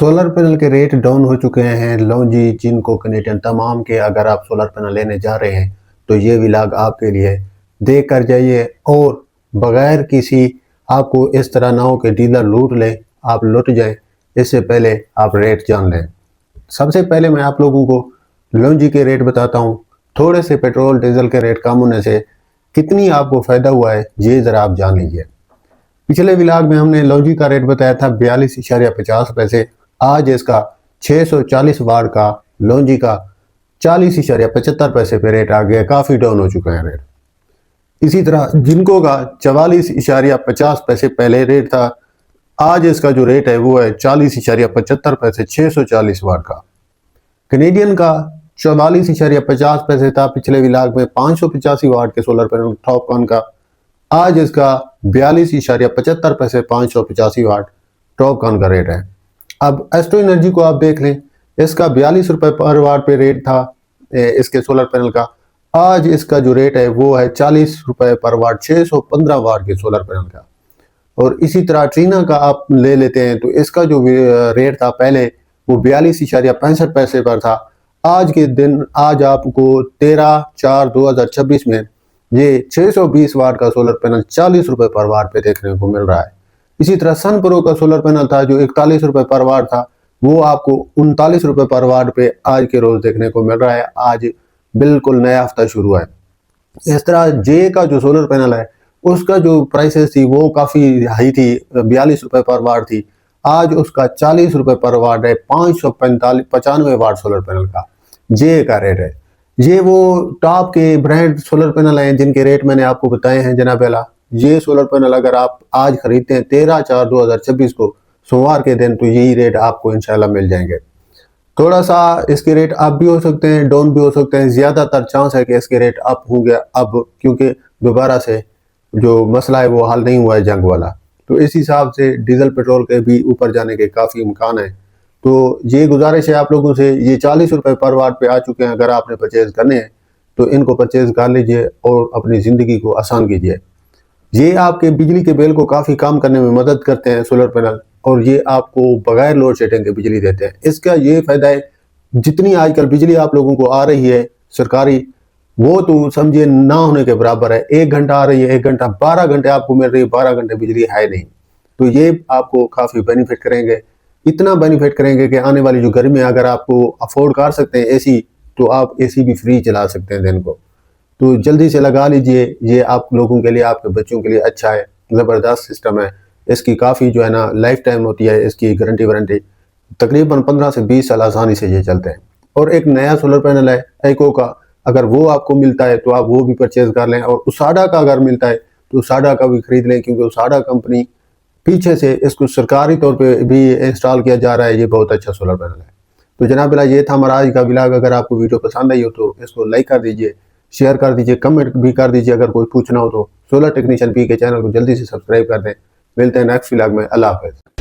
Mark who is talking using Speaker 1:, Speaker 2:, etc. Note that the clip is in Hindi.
Speaker 1: सोलर पैनल के रेट डाउन हो चुके हैं। लॉन्जी, जिनको, कनेडियन तमाम के अगर आप सोलर पैनल लेने जा रहे हैं तो ये व्लॉग आपके लिए देख कर जाइए और बगैर किसी आपको इस तरह ना हो कि डीलर लूट ले, आप लुट जाए, इससे पहले आप रेट जान लें। सबसे पहले मैं आप लोगों को लॉन्जी के रेट बताता हूँ। थोड़े से पेट्रोल डीजल के रेट कम होने से कितनी आपको फ़ायदा हुआ है ये ज़रा आप जान लीजिए। पिछले व्लॉग में हमने लॉन्जी का रेट बताया था 42.50 पैसे। आज इसका 640 वाट का लॉन्जी का 40.75 पैसे पे रेट आ गया, काफ़ी डाउन हो चुका है रेट। इसी तरह जिनको का 44.50 पैसे पहले रेट था, आज इसका जो रेट है वो है 40.75 पैसे 640 वाट का। कनेडियन का 44.50 पैसे था पिछले व्लॉग में 585 वाट के सोलर पैनल टॉपकॉन का। आज इसका 42.75 पैसे 585 वाट टॉपकॉन का रेट है। अब एस्ट्रो एनर्जी को आप देख लें, इसका 42 रुपये पर वाट पे रेट था इसके सोलर पैनल का। आज इसका जो रेट है वो है 40 रुपये पर वाट 615 वाट के सोलर पैनल का। और इसी तरह ट्रीना का आप ले लेते हैं तो इसका जो रेट था पहले वो 42.65 पैसे पर था। आज के दिन आज आपको 13/4/2026 में ये 620 वाट का सोलर पैनल 40 रुपये पर वाट पे देखने को मिल रहा है। इसी तरह सन प्रो का सोलर पैनल था जो 41 रुपये पर वाट था, वो आपको 39 रुपये पर वाट पे आज के रोज देखने को मिल रहा है। आज बिल्कुल नया हफ्ता शुरू है। इस तरह जे का जो सोलर पैनल है उसका जो प्राइसेस थी वो काफ़ी हाई थी, 42 रुपये पर वाट थी। आज उसका 40 रुपये पर वाट है, 595 वाट सोलर पैनल का जे का रेट है। ये वो टॉप के ब्रांड सोलर पैनल हैं जिनके रेट मैंने आपको बताए हैं जनाब आला। ये सोलर पैनल अगर आप आज खरीदते हैं 13/4/2026 को सोमवार के दिन तो यही रेट आपको इंशाल्लाह मिल जाएंगे। थोड़ा सा इसके रेट अप भी हो सकते हैं, डाउन भी हो सकते हैं। ज़्यादातर चांस है कि इसके रेट अप हो गया अब, क्योंकि दोबारा से जो मसला है वो हल नहीं हुआ है जंग वाला। तो इस हिसाब से डीजल पेट्रोल के भी ऊपर जाने के काफ़ी इम्कान है। तो ये गुजारिश है आप लोगों से, ये 40 रुपये पर वाट पे आ चुके हैं। अगर आपने परचेज़ करने हैं तो इनको परचेज़ कर लीजिए और अपनी ज़िंदगी को आसान कीजिए। ये आपके बिजली के बिल को काफ़ी कम करने में मदद करते हैं सोलर पैनल, और ये आपको बगैर लोड शेडिंग के बिजली देते हैं। इसका ये फ़ायदा है, जितनी आजकल बिजली आप लोगों को आ रही है सरकारी, वो तो समझिए ना होने के बराबर है। 1 घंटा आ रही है, 1 घंटा 12 घंटे आपको मिल रही है, 12 घंटे बिजली है नहीं। तो ये आपको काफ़ी बेनिफिट करेंगे, इतना बेनिफिट करेंगे कि आने वाली जो गर्मी है अगर आपको अफोर्ड कर सकते हैं एसी, तो आप एसी भी फ्री चला सकते हैं दिन को। तो जल्दी से लगा लीजिए, ये आप लोगों के लिए, आपके बच्चों के लिए अच्छा है, ज़बरदस्त सिस्टम है। इसकी काफ़ी जो है ना लाइफ टाइम होती है इसकी गारंटी वारंटी, तकरीबन 15 से 20 साल आसानी से ये चलते हैं। और एक नया सोलर पैनल है एको का, अगर वो आपको मिलता है तो आप वो भी परचेज़ कर लें। और उसाडा का अगर मिलता है तो उसाडा का भी ख़रीद लें, क्योंकि उसाडा कंपनी पीछे से इसको सरकारी तौर पे भी इंस्टॉल किया जा रहा है। ये बहुत अच्छा सोलर पैनल है। तो जनाब बिला ये था हमारा आज का व्लॉग। अगर आपको वीडियो पसंद आई हो तो इसको लाइक कर दीजिए, शेयर कर दीजिए, कमेंट भी कर दीजिए। अगर कोई पूछना हो तो सोलर टेक्नीशियन पी के चैनल को जल्दी से सब्सक्राइब कर दें। मिलते हैं नेक्स्ट व्लॉग में। अल्लाह हाफ़िज़।